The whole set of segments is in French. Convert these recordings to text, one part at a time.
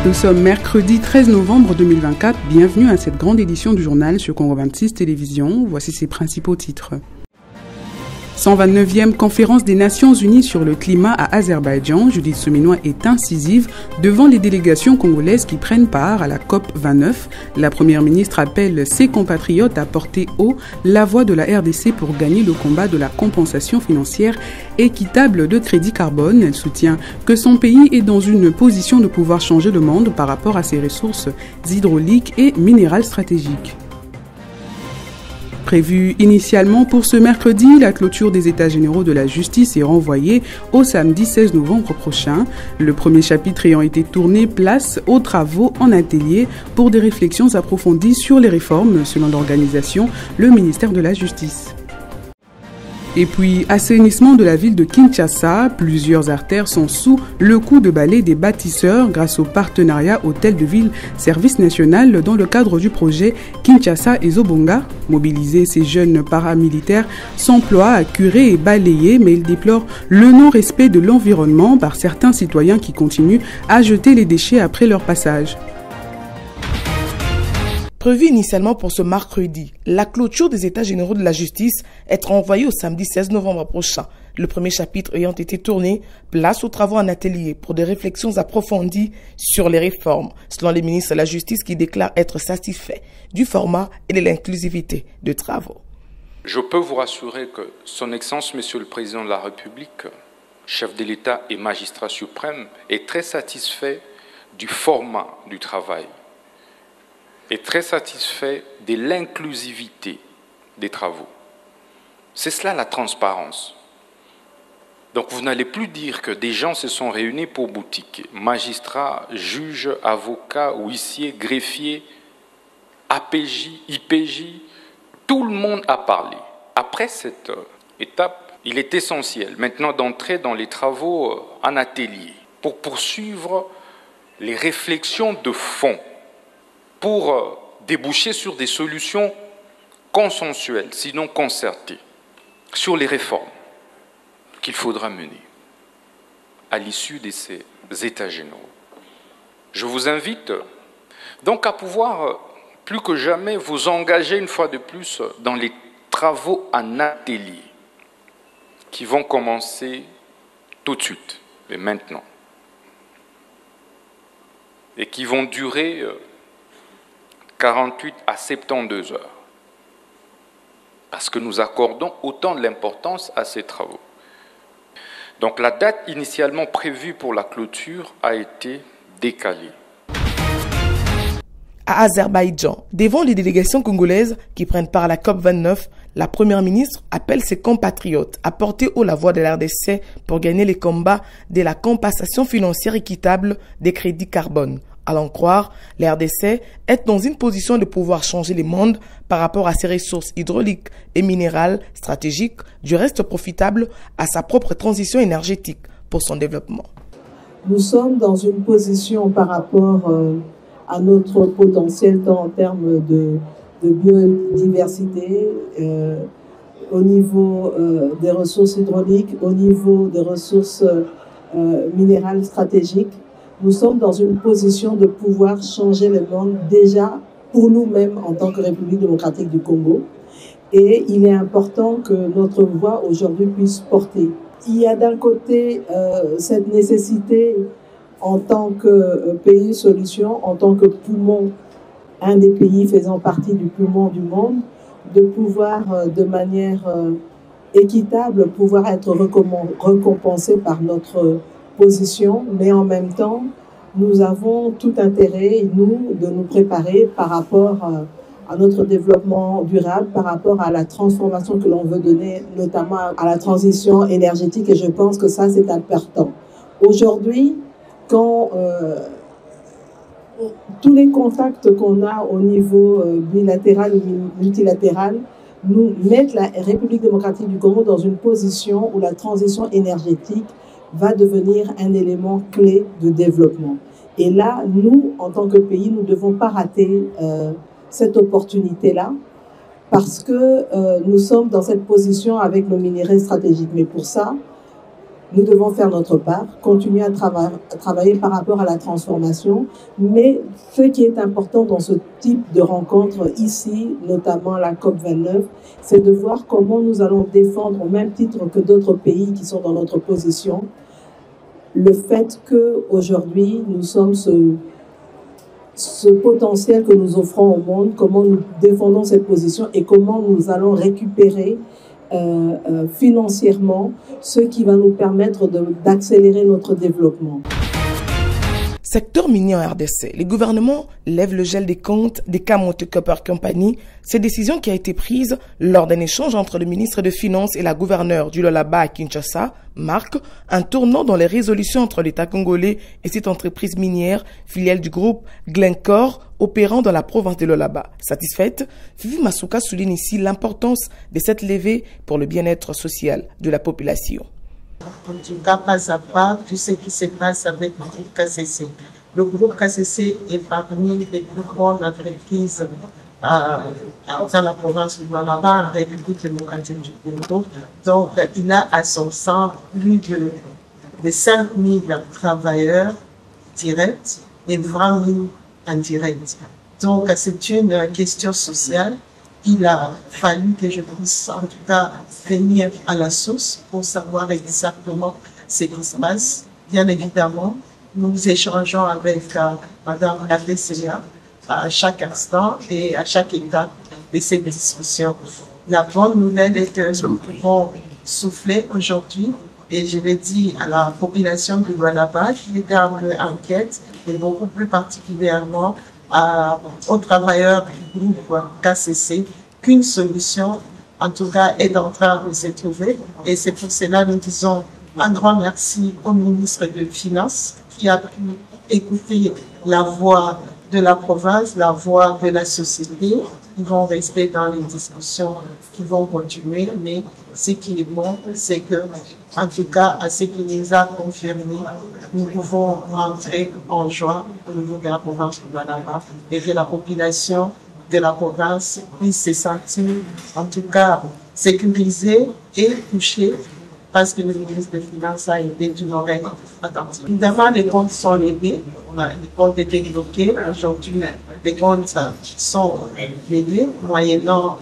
Nous sommes mercredi 13 novembre 2024. Bienvenue à cette grande édition du journal sur Congo 26 Télévision. Voici ses principaux titres. 129e conférence des Nations Unies sur le climat à Azerbaïdjan. Judith Souminois est incisive devant les délégations congolaises qui prennent part à la COP 29. La première ministre appelle ses compatriotes à porter haut la voix de la RDC pour gagner le combat de la compensation financière équitable de crédit carbone. Elle soutient que son pays est dans une position de pouvoir changer le monde par rapport à ses ressources hydrauliques et minérales stratégiques. Prévue initialement pour ce mercredi, la clôture des États généraux de la justice est renvoyée au samedi 16 novembre prochain. Le premier chapitre ayant été tourné, place aux travaux en atelier pour des réflexions approfondies sur les réformes, selon l'organisation, le ministère de la Justice. Et puis, assainissement de la ville de Kinshasa, plusieurs artères sont sous le coup de balai des bâtisseurs grâce au partenariat Hôtel de Ville Service National dans le cadre du projet Kinshasa et Zobonga. Mobiliser ces jeunes paramilitaires s'emploient à curer et balayer, mais ils déplorent le non-respect de l'environnement par certains citoyens qui continuent à jeter les déchets après leur passage. Prévu initialement pour ce mercredi, la clôture des États généraux de la justice est renvoyée au samedi 16 novembre prochain. Le premier chapitre ayant été tourné, place aux travaux en atelier pour des réflexions approfondies sur les réformes, selon les ministres de la Justice qui déclarent être satisfaits du format et de l'inclusivité de travaux. Je peux vous rassurer que Son Excellence, Monsieur le Président de la République, chef de l'État et magistrat suprême, est très satisfait du format du travail. Est très satisfait de l'inclusivité des travaux. C'est cela la transparence. Donc vous n'allez plus dire que des gens se sont réunis pour boutiquer. Magistrats, juges, avocats, huissiers, greffiers, APJ, IPJ, tout le monde a parlé. Après cette étape, il est essentiel maintenant d'entrer dans les travaux en atelier pour poursuivre les réflexions de fond, pour déboucher sur des solutions consensuelles, sinon concertées, sur les réformes qu'il faudra mener à l'issue de ces États généraux. Je vous invite donc à pouvoir, plus que jamais, vous engager une fois de plus dans les travaux en atelier qui vont commencer tout de suite, et maintenant, et qui vont durer 48 à 72 heures, parce que nous accordons autant de l'importance à ces travaux. Donc la date initialement prévue pour la clôture a été décalée. À Azerbaïdjan, devant les délégations congolaises qui prennent part à la COP 29, la première ministre appelle ses compatriotes à porter haut la voix de la RDC pour gagner les combats de la compensation financière équitable des crédits carbone. À l'en croire, la RDC est dans une position de pouvoir changer le monde par rapport à ses ressources hydrauliques et minérales stratégiques, du reste profitable à sa propre transition énergétique pour son développement. Nous sommes dans une position par rapport à notre potentiel tant en termes de biodiversité, au niveau des ressources hydrauliques, au niveau des ressources minérales stratégiques. Nous sommes dans une position de pouvoir changer le monde déjà pour nous-mêmes en tant que République démocratique du Congo. Et il est important que notre voix aujourd'hui puisse porter. Il y a d'un côté cette nécessité en tant que pays solution, en tant que poumon, un des pays faisant partie du poumon du monde, de pouvoir de manière équitable pouvoir être récompensé par notre position, mais en même temps, nous avons tout intérêt, nous, de nous préparer par rapport à notre développement durable, par rapport à la transformation que l'on veut donner, notamment à la transition énergétique, et je pense que ça, c'est important. Aujourd'hui, quand tous les contacts qu'on a au niveau bilatéral ou multilatéral nous mettent la République démocratique du Congo dans une position où la transition énergétique va devenir un élément clé de développement. Et là, nous, en tant que pays, nous ne devons pas rater cette opportunité-là parce que nous sommes dans cette position avec nos minerais stratégiques. Mais pour ça, Nous devons faire notre part, continuer à travailler par rapport à la transformation, mais ce qui est important dans ce type de rencontre ici, notamment la COP29, c'est de voir comment nous allons défendre, au même titre que d'autres pays qui sont dans notre position, le fait qu'aujourd'hui, nous sommes ce potentiel que nous offrons au monde, comment nous défendons cette position et comment nous allons récupérer financièrement ce qui va nous permettre d'accélérer notre développement. Secteur minier en RDC, les gouvernements lèvent le gel des comptes des Kamote Copper Company. Cette décision qui a été prise lors d'un échange entre le ministre des Finances et la gouverneure du Lualaba à Kinshasa marque un tournant dans les résolutions entre l'État congolais et cette entreprise minière, filiale du groupe Glencore, opérant dans la province de Lualaba. Satisfaite, Fifi Masuka souligne ici l'importance de cette levée pour le bien-être social de la population. En tout cas, pas à pas, tout ce qui se passe avec le groupe KCC. Le groupe KCC est parmi les plus grandes entreprises dans la province du Lualaba, en République démocratique du Congo. Donc, il a à son sein plus de 5 000 travailleurs directs et 20 000 indirects. Donc, c'est une question sociale. Il a fallu que je puisse en tout cas venir à la source pour savoir exactement ce qui se passe. Bien évidemment, nous échangeons avec Madame la PCA à chaque instant et à chaque étape de ces discussions. La bonne nouvelle est que nous pouvons souffler aujourd'hui, et je l'ai dit à la population du Lualaba qui était un peu inquiète, et beaucoup plus particulièrement aux travailleurs du groupe KCC, qu'une solution, en tout cas, est en train de se trouver. Et c'est pour cela que nous disons un grand merci au ministre des Finances qui a pu écouter la voix de la province, la voix de la société. Ils vont rester dans les discussions qui vont continuer, mais ce qui est bon, c'est que, en tout cas, à ce qu'il nous a confirmé, nous pouvons rentrer en juin au niveau de la province du Lualaba et que la population de la province puisse se sentir, en tout cas, sécurisée et touchée parce que le ministre des Finances a été d'une oreille attentive. Évidemment, les comptes sont levés, les comptes étaient bloqués. Aujourd'hui, les comptes sont levés, moyennant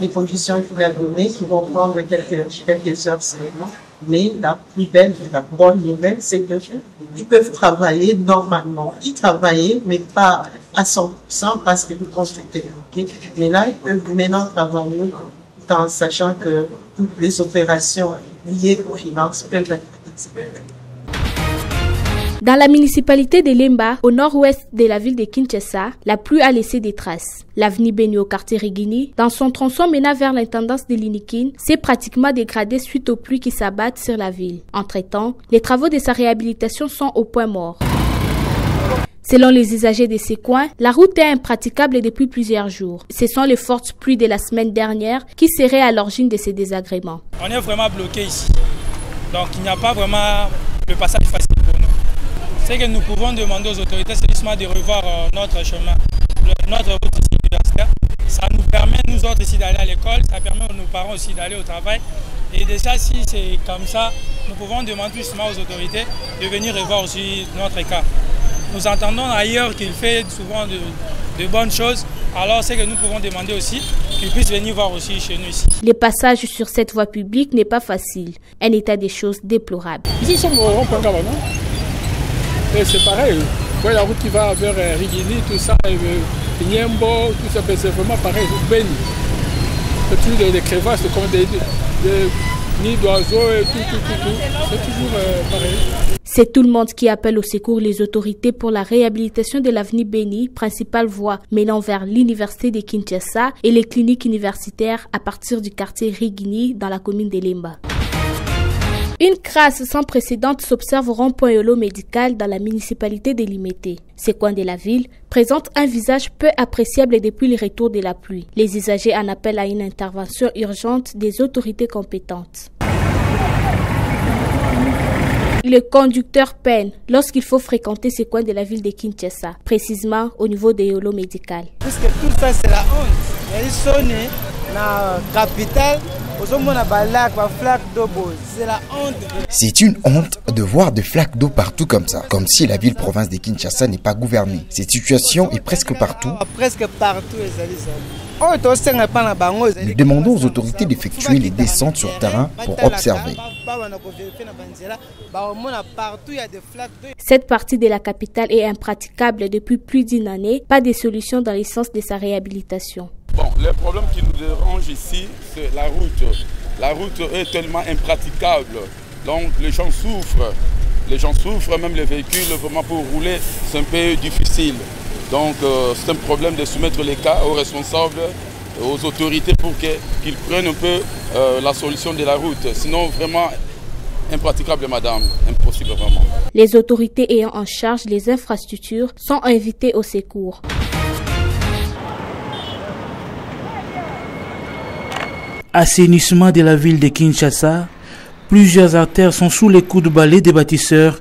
les conditions qu'il a données, qui vont prendre quelques heures seulement. Mais la plus belle, la bonne nouvelle, c'est qu'ils peuvent travailler normalement. Ils travaillaient, mais pas à 100% parce que le compte était bloqué. Mais là, ils peuvent maintenant travailler en sachant que toutes les opérations liées aux finances peuvent être exécutées. Dans la municipalité de Lemba, au nord-ouest de la ville de Kinshasa, la pluie a laissé des traces. L'avenue Béni au quartier Rigini, dans son tronçon menant vers l'intendance de Linikin, s'est pratiquement dégradée suite aux pluies qui s'abattent sur la ville. Entre-temps, les travaux de sa réhabilitation sont au point mort. Selon les usagers de ces coins, la route est impraticable depuis plusieurs jours. Ce sont les fortes pluies de la semaine dernière qui seraient à l'origine de ces désagréments. On est vraiment bloqué ici. Donc il n'y a pas vraiment le passage facile pour nous. Ce que nous pouvons demander aux autorités, c'est justement de revoir notre chemin, notre route ici universitaire. Ça nous permet, nous autres ici, d'aller à l'école, ça permet à nos parents aussi d'aller au travail. Et déjà, si c'est comme ça, nous pouvons demander justement aux autorités de venir revoir aussi notre cas. Nous entendons ailleurs qu'il fait souvent de bonnes choses, alors c'est que nous pouvons demander aussi qu'ils puissent venir voir aussi chez nous ici. Le passage sur cette voie publique n'est pas facile, un état des choses déplorable. Ici, nous sommes au rond-point Gabana. Et c'est pareil, vous voyez la route qui va vers Rigini, tout ça, Niembo, tout ça, c'est vraiment pareil, Béni. C'est toujours des crevasses, comme des nids d'oiseaux et tout. C'est toujours pareil. C'est tout le monde qui appelle au secours les autorités pour la réhabilitation de l'avenue Béni, principale voie menant vers l'université de Kinshasa et les cliniques universitaires à partir du quartier Rigini dans la commune de Lemba. Une crasse sans précédent s'observe au rond-point Yolo médical dans la municipalité de Limete. Ces coins de la ville présentent un visage peu appréciable depuis le retour de la pluie. Les usagers en appellent à une intervention urgente des autorités compétentes. Le conducteur peine lorsqu'il faut fréquenter ces coins de la ville de Kinshasa, précisément au niveau de Yolo médical. Puisque tout ça c'est la honte. Ils sont nés dans la capitale C'est une honte de voir des flaques d'eau partout comme ça, comme si la ville-province de Kinshasa n'est pas gouvernée. Cette situation est presque partout. Nous demandons aux autorités d'effectuer les descentes sur terrain pour observer. Cette partie de la capitale est impraticable depuis plus d'une année. Pas de solution dans le sens de sa réhabilitation. Bon, le problème qui nous dérange ici, c'est la route. La route est tellement impraticable. Donc les gens souffrent. Les gens souffrent, même les véhicules, vraiment pour rouler, c'est un peu difficile. Donc c'est un problème de soumettre les cas aux responsables, aux autorités pour qu'ils prennent un peu la solution de la route. Sinon vraiment impraticable madame, impossible vraiment. Les autorités ayant en charge les infrastructures sont invitées au secours. Assainissement de la ville de Kinshasa, plusieurs artères sont sous les coups de balai des bâtisseurs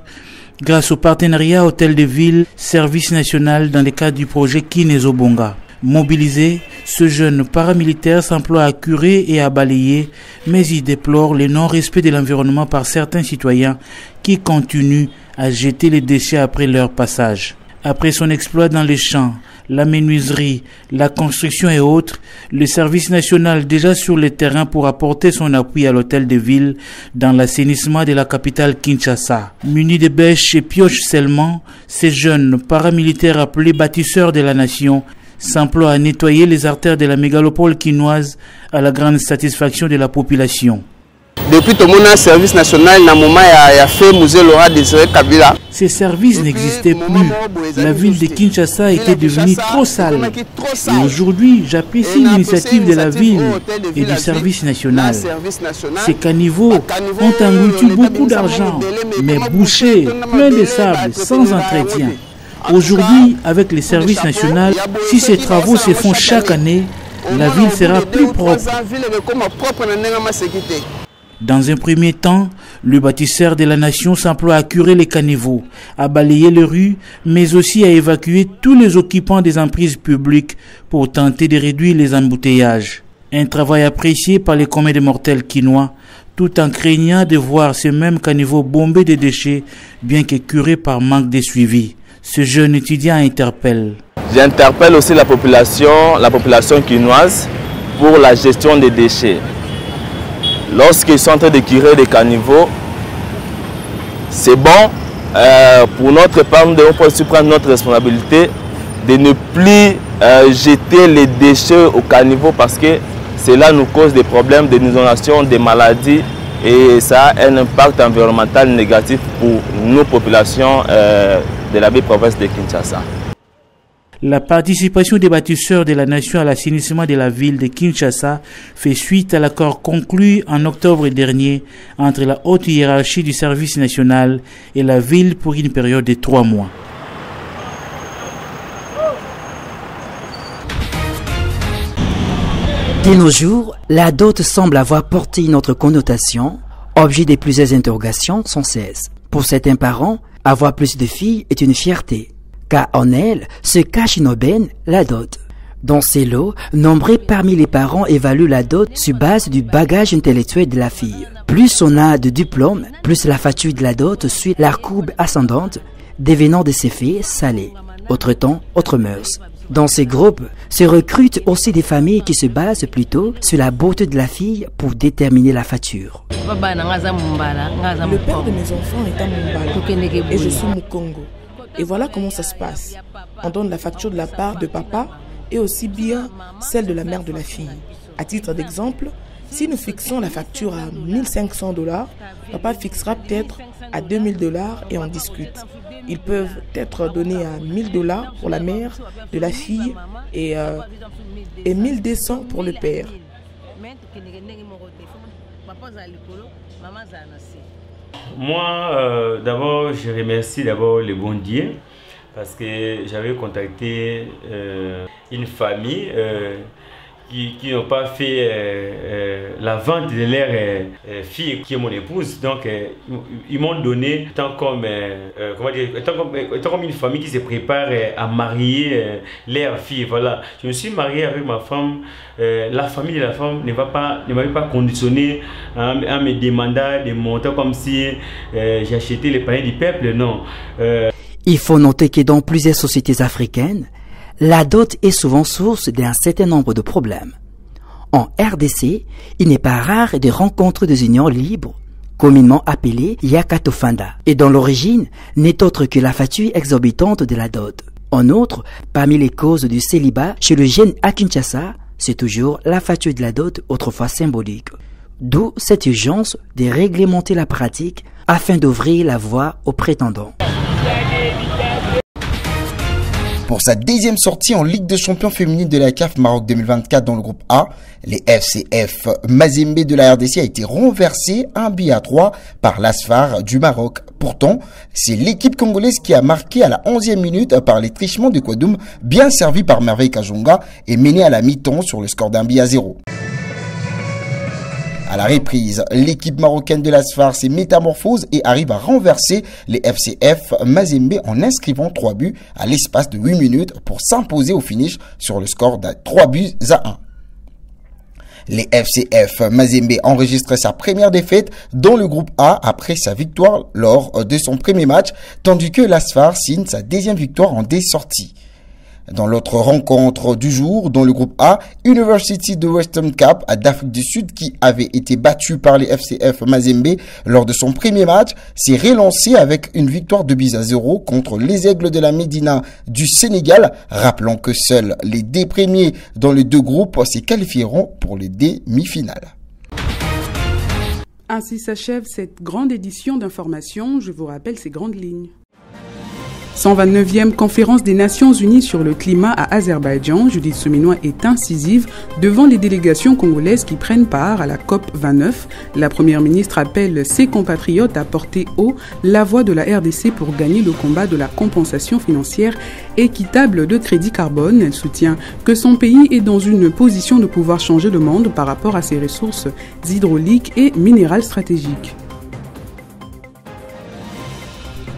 grâce au partenariat Hôtel de Ville, Service National dans le cadre du projet Kinezobonga. Mobilisé, ce jeune paramilitaire s'emploie à curer et à balayer, mais il déplore le non-respect de l'environnement par certains citoyens qui continuent à jeter les déchets après leur passage. Après son exploit dans les champs, la menuiserie, la construction et autres, le service national déjà sur le terrain pour apporter son appui à l'hôtel de ville dans l'assainissement de la capitale Kinshasa. Munis de bêches et pioches seulement, ces jeunes paramilitaires appelés bâtisseurs de la nation s'emploient à nettoyer les artères de la mégalopole quinoise à la grande satisfaction de la population. Depuis tout le service national, a fait musée Laura Désiré Kabila. Ces services n'existaient plus. La ville de Kinshasa était devenue trop sale. Et aujourd'hui, j'apprécie l'initiative de la ville et du service national. Ces caniveaux ont englouti beaucoup d'argent, mais bouchés, pleins de sable, sans entretien. Aujourd'hui, avec les services nationaux, si ces travaux se font chaque année, la ville sera plus propre. Dans un premier temps, le bâtisseur de la nation s'emploie à curer les caniveaux, à balayer les rues, mais aussi à évacuer tous les occupants des emprises publiques pour tenter de réduire les embouteillages. Un travail apprécié par les communs des mortels quinois, tout en craignant de voir ces mêmes caniveaux bombés de déchets, bien que curés par manque de suivi. Ce jeune étudiant interpelle. J'interpelle aussi la population quinoise pour la gestion des déchets. Lorsqu'ils sont en train de curer des caniveaux, c'est bon. Pour notre part, nous devons aussi prendre notre responsabilité de ne plus jeter les déchets au caniveau parce que cela nous cause des problèmes d'inondation, des maladies et ça a un impact environnemental négatif pour nos populations de la ville-province de Kinshasa. La participation des bâtisseurs de la nation à l'assainissement de la ville de Kinshasa fait suite à l'accord conclu en octobre dernier entre la haute hiérarchie du service national et la ville pour une période de 3 mois. De nos jours, la dot semble avoir porté une autre connotation, objet de plusieurs interrogations sans cesse. Pour certains parents, avoir plus de filles est une fierté, car en elle se cache une aubaine, la dot. Dans ces lots, nombreux parmi les parents évaluent la dot sur base du bagage intellectuel de la fille. Plus on a de diplômes, plus la facture de la dot suit la courbe ascendante, devenant de ces faits salés. Autre temps, autre mœurs. Dans ces groupes, se recrutent aussi des familles qui se basent plutôt sur la beauté de la fille pour déterminer la facture. Le père de mes enfants est à Mumbala et je suis Mukongo. Et voilà comment ça se passe. On donne la facture de la part de papa et aussi bien celle de la mère de la fille. À titre d'exemple, si nous fixons la facture à $1 500, papa fixera peut-être à $2 000 et on discute. Ils peuvent être donnés à $1 000 pour la mère de la fille et 1200 pour le père. Moi, d'abord, je remercie d'abord le bon Dieu parce que j'avais contacté une famille qui n'ont pas fait la vente de leur fille, qui est mon épouse. Donc, ils m'ont donné, étant comme une famille qui se prépare à marier leur fille. Voilà. Je me suis marié avec ma femme. La famille de la femme ne m'avait pas conditionné à me demander des montants comme si j'ai acheté les pains du peuple. Non. Il faut noter que dans plusieurs sociétés africaines, la dot est souvent source d'un certain nombre de problèmes. En RDC, il n'est pas rare de rencontrer des unions libres, communément appelées Yakatofanda, et dont l'origine n'est autre que la facture exorbitante de la dot. En outre, parmi les causes du célibat chez le jeune à Kinshasa, c'est toujours la facture de la dot, autrefois symbolique. D'où cette urgence de réglementer la pratique afin d'ouvrir la voie aux prétendants. Pour sa deuxième sortie en Ligue des champions féminine de la CAF Maroc 2024 dans le groupe A, les FCF Mazembe de la RDC a été renversé 1-3 par l'Asfar du Maroc. Pourtant, c'est l'équipe congolaise qui a marqué à la 11e minute par les trichements de Kouadoum, bien servi par Merveille Kajonga et mené à la mi-temps sur le score d'1-0. À la reprise, l'équipe marocaine de l'Asfar s'est métamorphose et arrive à renverser les FCF Mazembe en inscrivant 3 buts à l'espace de 8 minutes pour s'imposer au finish sur le score de 3-1. Les FCF Mazembe enregistrent sa première défaite dans le groupe A après sa victoire lors de son premier match, tandis que l'Asfar signe sa deuxième victoire en 2 sorties. Dans l'autre rencontre du jour, dans le groupe A, University de Western Cape d'Afrique du Sud, qui avait été battu par les FCF Mazembe lors de son premier match, s'est relancé avec une victoire de 2-0 contre les Aigles de la Médina du Sénégal. Rappelons que seuls les 2 premiers dans les 2 groupes se qualifieront pour les demi-finales. Ainsi s'achève cette grande édition d'information. Je vous rappelle ces grandes lignes. 129e conférence des Nations Unies sur le climat à Azerbaïdjan, Judith Souminois est incisive devant les délégations congolaises qui prennent part à la COP 29. La première ministre appelle ses compatriotes à porter haut la voix de la RDC pour gagner le combat de la compensation financière équitable de crédit carbone. Elle soutient que son pays est dans une position de pouvoir changer le monde par rapport à ses ressources hydrauliques et minérales stratégiques.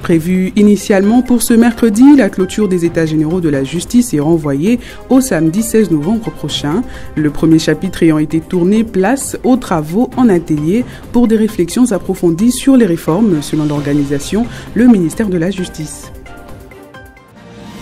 Prévue initialement pour ce mercredi, la clôture des États généraux de la justice est renvoyée au samedi 16 novembre prochain. Le premier chapitre ayant été tourné place aux travaux en atelier pour des réflexions approfondies sur les réformes selon l'organisation, le ministère de la Justice.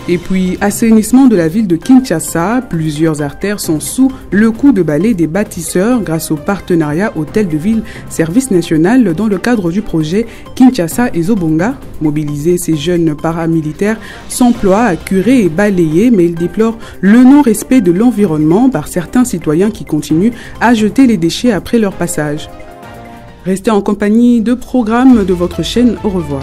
Et puis, assainissement de la ville de Kinshasa, plusieurs artères sont sous le coup de balai des bâtisseurs grâce au partenariat Hôtel de Ville Service National dans le cadre du projet Kinshasa et Zobonga. Mobiliser ces jeunes paramilitaires s'emploient à curer et balayer, mais ils déplorent le non-respect de l'environnement par certains citoyens qui continuent à jeter les déchets après leur passage. Restez en compagnie de programmes de votre chaîne. Au revoir.